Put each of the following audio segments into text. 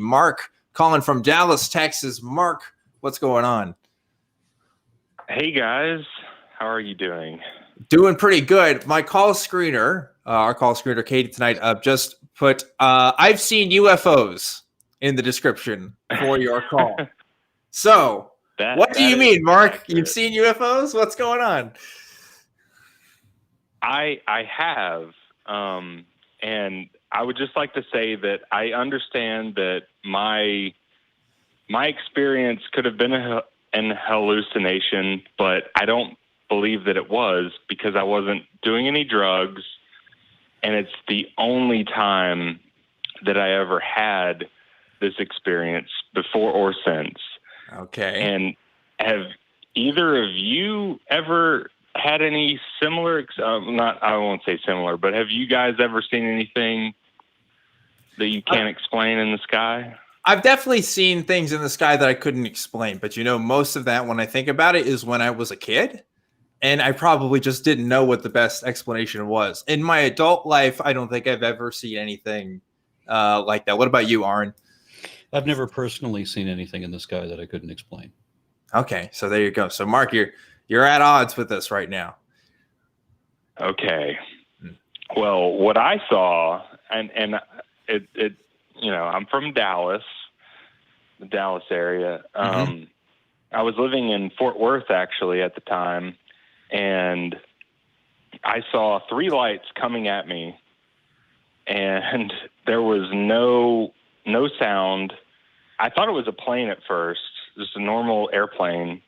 Mark calling from Dallas, Texas. Mark, what's going on? Hey guys, how are you doing? Doing pretty good. My call screener, our call screener Katie tonight, just put I've seen UFOs in the description for your call. So what do you mean, Mark? Accurate. You've seen UFOs? What's going on? I have, and I would just like to say that I understand that my experience could have been an hallucination, but I don't believe that it was because I wasn't doing any drugs, and it's the only time that I ever had this experience before or since. Okay. And have either of you ever had any similar, I won't say similar, but have you guys ever seen anything that you can't explain in the sky? I've definitely seen things in the sky that I couldn't explain, but most of that, when I think about it, is when I was a kid, and I probably just didn't know what the best explanation was. In my adult life, I don't think I've ever seen anything like that. What about you, Aron? I've never personally seen anything in the sky that I couldn't explain. Okay, so there you go. So Mark, you're at odds with us right now. Okay. Well, what I saw, and it I'm from Dallas, the Dallas area. I was living in Fort Worth actually at the time, and I saw 3 lights coming at me, and there was no sound. I thought it was a plane at first, just a normal airplane.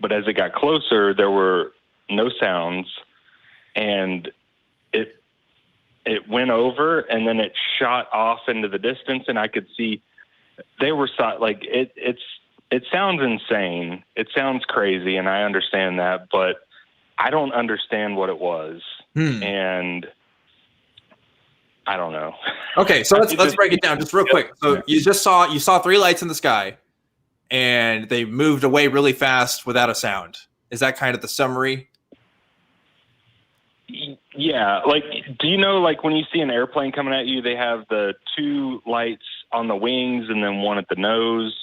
But as it got closer, there were no sounds, and it went over, and then it shot off into the distance, and I could see they were like it sounds insane. It sounds crazy, and I understand that, but I don't understand what it was, and I don't know. Okay, so let's break it down just real quick. So you saw 3 lights in the sky, and they moved away really fast without a sound. Is that kind of the summary? Yeah. Like, do you know, like when you see an airplane coming at you, they have the 2 lights on the wings and then one at the nose?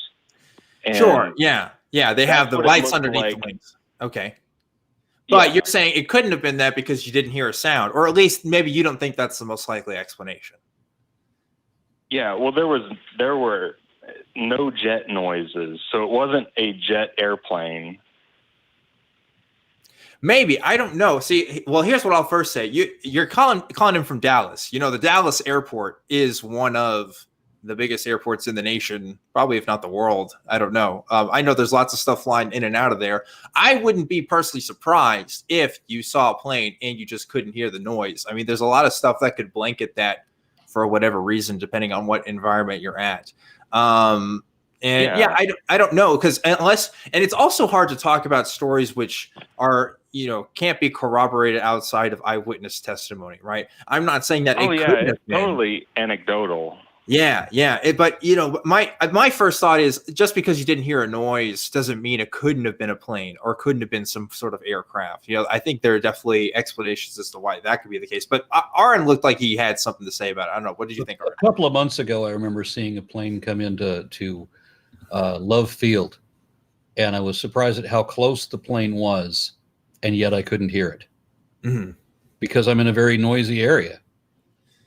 And sure. Yeah. Yeah. They have the lights underneath the wings. Okay. But you're saying it couldn't have been that because you didn't hear a sound, or at least maybe you don't think that's the most likely explanation. Yeah. Well, there were no jet noises, so it wasn't a jet airplane. Maybe, I don't know. See, well, here's what I'll first say. You're calling him from Dallas. The Dallas airport is one of the biggest airports in the nation, probably if not the world. I don't know. I know there's lots of stuff flying in and out of there. I wouldn't be personally surprised if you saw a plane and you just couldn't hear the noise. I mean, there's a lot of stuff that could blanket that for whatever reason, depending on what environment you're at. I don't know, because and it's also hard to talk about stories which are, can't be corroborated outside of eyewitness testimony, right? I'm not saying that it's totally anecdotal. Yeah. But my first thought is just because you didn't hear a noise doesn't mean it couldn't have been a plane or couldn't have been some sort of aircraft. I think there are definitely explanations as to why that could be the case. But Aron looked like he had something to say about it. I don't know. What did you think, Aron? A couple of months ago, I remember seeing a plane come into Love Field, and I was surprised at how close the plane was, and yet I couldn't hear it because I'm in a very noisy area,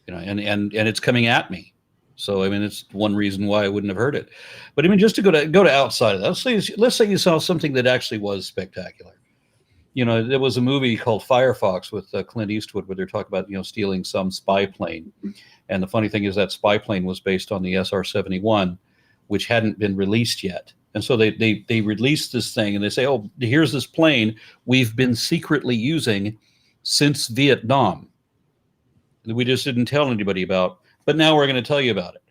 and it's coming at me. So, I mean, it's one reason why I wouldn't have heard it. But I mean, just to go to outside of that, let's say you saw something that actually was spectacular. There was a movie called Firefox with Clint Eastwood where they're talking about, stealing some spy plane. And the funny thing is that spy plane was based on the SR-71, which hadn't been released yet. And so they released this thing and they say, oh, here's this plane we've been secretly using since Vietnam. We just didn't tell anybody about. But now we're going to tell you about it.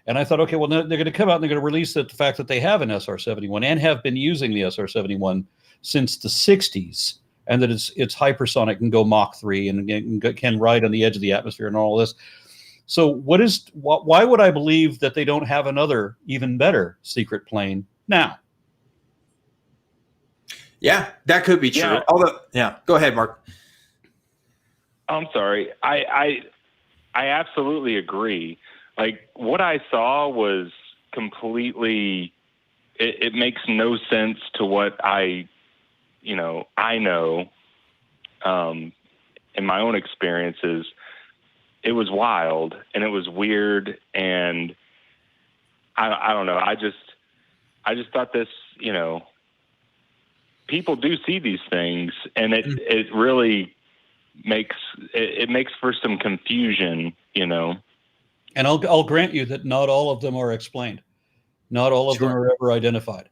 And I thought, okay, well, they're going to come out and they're going to release the fact that they have an SR-71 and have been using the SR-71 since the 60s, and that it's hypersonic and go Mach 3 and can ride on the edge of the atmosphere and all this. So why would I believe that they don't have another even better secret plane now? Yeah, that could be true. Go ahead, Mark. I'm sorry. I absolutely agree. Like, what I saw was completely, it makes no sense to what I know, in my own experiences. It was wild and it was weird. And I don't know. I just thought this, people do see these things, and it really makes for some confusion, And I'll grant you that not all of them are explained. Not all of them are ever identified.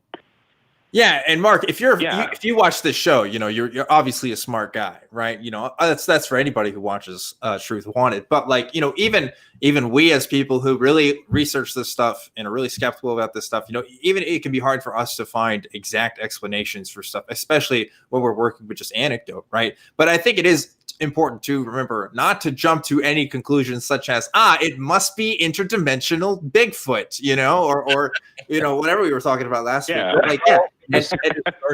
Yeah, and Mark, if you watch this show, you're obviously a smart guy, right? That's for anybody who watches Truth Wanted. But like, even we as people who really research this stuff and are really skeptical about this stuff, even it can be hard for us to find exact explanations for stuff, especially when we're working with just anecdote, right? But I think it is important to remember not to jump to any conclusions such as it must be interdimensional Bigfoot, or whatever we were talking about last week. But like,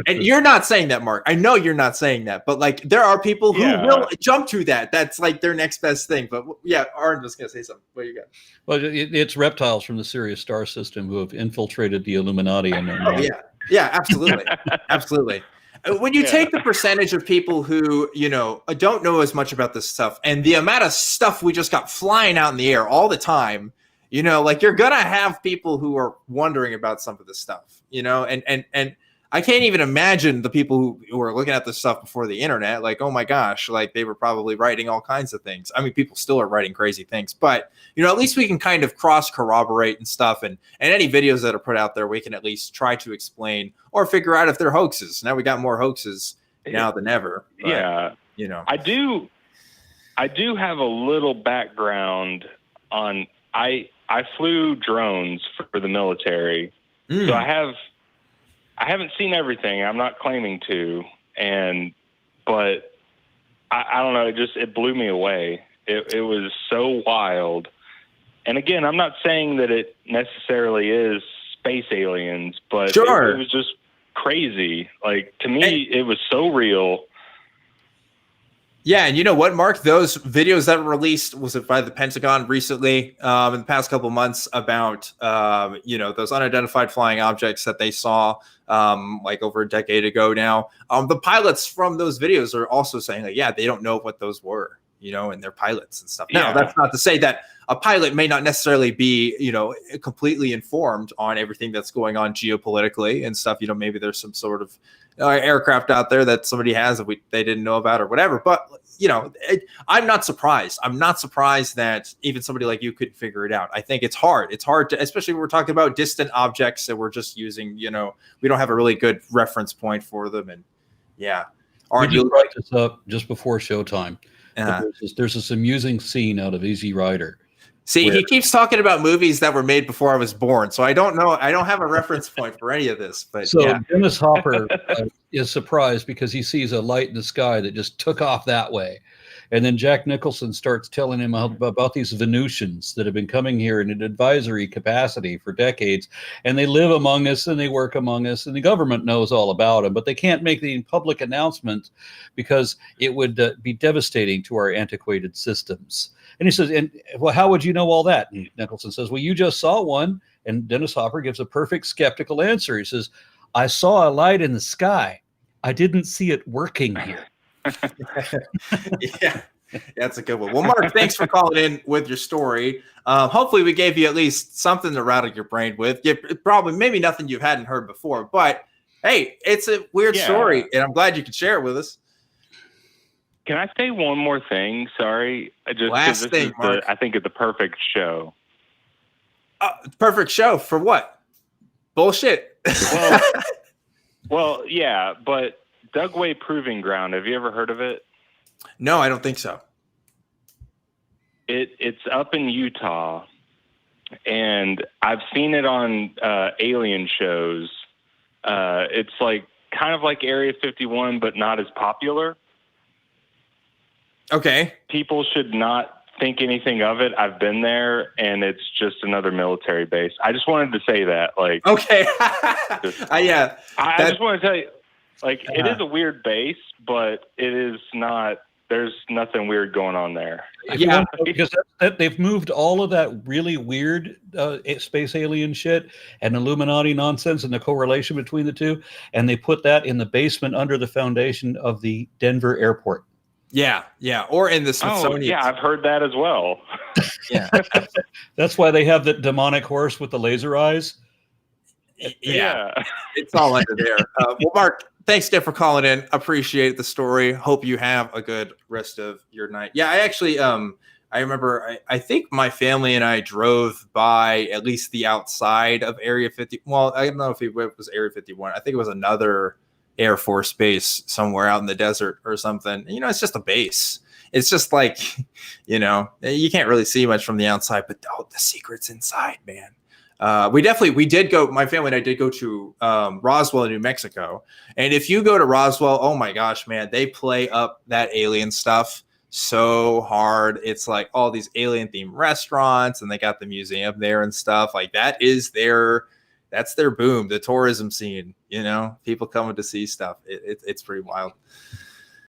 and you're not saying that, Mark. I know you're not saying that, but like there are people who will jump to that. That's like their next best thing. But yeah, Aron was gonna say something. What do you got? Well, it's reptiles from the Sirius star system who have infiltrated the Illuminati. Yeah, absolutely, absolutely. When you take the percentage of people who, don't know as much about this stuff, and the amount of stuff we just got flying out in the air all the time, like you're gonna have people who are wondering about some of this stuff, and I can't even imagine the people who were looking at this stuff before the internet, like, oh my gosh, like they were probably writing all kinds of things. I mean, people still are writing crazy things, but at least we can kind of cross corroborate and stuff. And any videos that are put out there, we can at least try to explain or figure out if they're hoaxes. Now we got more hoaxes now than ever. But, I do have a little background on, I flew drones for the military. So I haven't seen everything. I'm not claiming to, but I don't know. It blew me away. It was so wild. And again, I'm not saying that it necessarily is space aliens, but it was just crazy. Like to me, it was so real. Yeah, and you know what, Mark? Those videos that were released, was it by the Pentagon recently, in the past couple of months, about those unidentified flying objects that they saw like over a decade ago now. The pilots from those videos are also saying that they don't know what those were, and they're pilots and stuff. Now, that's not to say that a pilot may not necessarily be, completely informed on everything that's going on geopolitically and stuff. Maybe there's some sort of aircraft out there that somebody has that they didn't know about or whatever. But, I'm not surprised. I'm not surprised that even somebody like you couldn't figure it out. I think it's hard. It's hard to, especially when we're talking about distant objects that we're just using, we don't have a really good reference point for them. And Aren't you brought this up just before showtime? There's this amusing scene out of Easy Rider. See, he keeps talking about movies that were made before I was born, so I don't know. I don't have a reference point for any of this. But Dennis Hopper is surprised because he sees a light in the sky that just took off that way. And then Jack Nicholson starts telling him about these Venusians that have been coming here in an advisory capacity for decades. And they live among us and they work among us. And the government knows all about them. But they can't make the public announcement because it would be devastating to our antiquated systems. And he says, well, how would you know all that? And Nicholson says, well, you just saw one. And Dennis Hopper gives a perfect skeptical answer. He says, I saw a light in the sky. I didn't see it working here. Yeah, that's a good one. Well, Mark, thanks for calling in with your story. Hopefully we gave you at least something to rattle your brain with. Probably maybe nothing you hadn't heard before, but hey, it's a weird story and I'm glad you could share it with us. Can I say one more thing? Sorry. Last thing, Mark. I think it's the perfect show. Perfect show for what? Bullshit. Well, yeah, but Dugway Proving Ground. Have you ever heard of it? No, I don't think so. It's up in Utah, and I've seen it on alien shows. It's like kind of like Area 51, but not as popular. Okay. People should not think anything of it. I've been there, and it's just another military base. I just wanted to say that. Like, okay. I just want to tell you, like, it is a weird base, but it is not There's nothing weird going on there. Yeah. Because they've moved all of that really weird space alien shit and Illuminati nonsense and the correlation between the two, and they put that in the basement under the foundation of the Denver airport. Yeah, or in the Smithsonian. Oh, yeah, I've heard that as well. Yeah. That's why they have the demonic horse with the laser eyes. Yeah. It's all under there. Well, Mark, thanks, Steph, for calling in. Appreciate the story. Hope you have a good rest of your night. Yeah, I actually, I remember, I think my family and I drove by at least the outside of Area 50. Well, I don't know if it was Area 51. I think it was another Air Force base somewhere out in the desert or something. You know, it's just a base. It's just like, you know, you can't really see much from the outside, but the secret's inside, man. We did go, my family and I did go to Roswell, New Mexico. And if you go to Roswell, oh my gosh, man, they play up that alien stuff so hard. It's like all these alien themed restaurants, and they got the museum there and stuff. Like that's their boom, the tourism scene, you know, people coming to see stuff. It's pretty wild.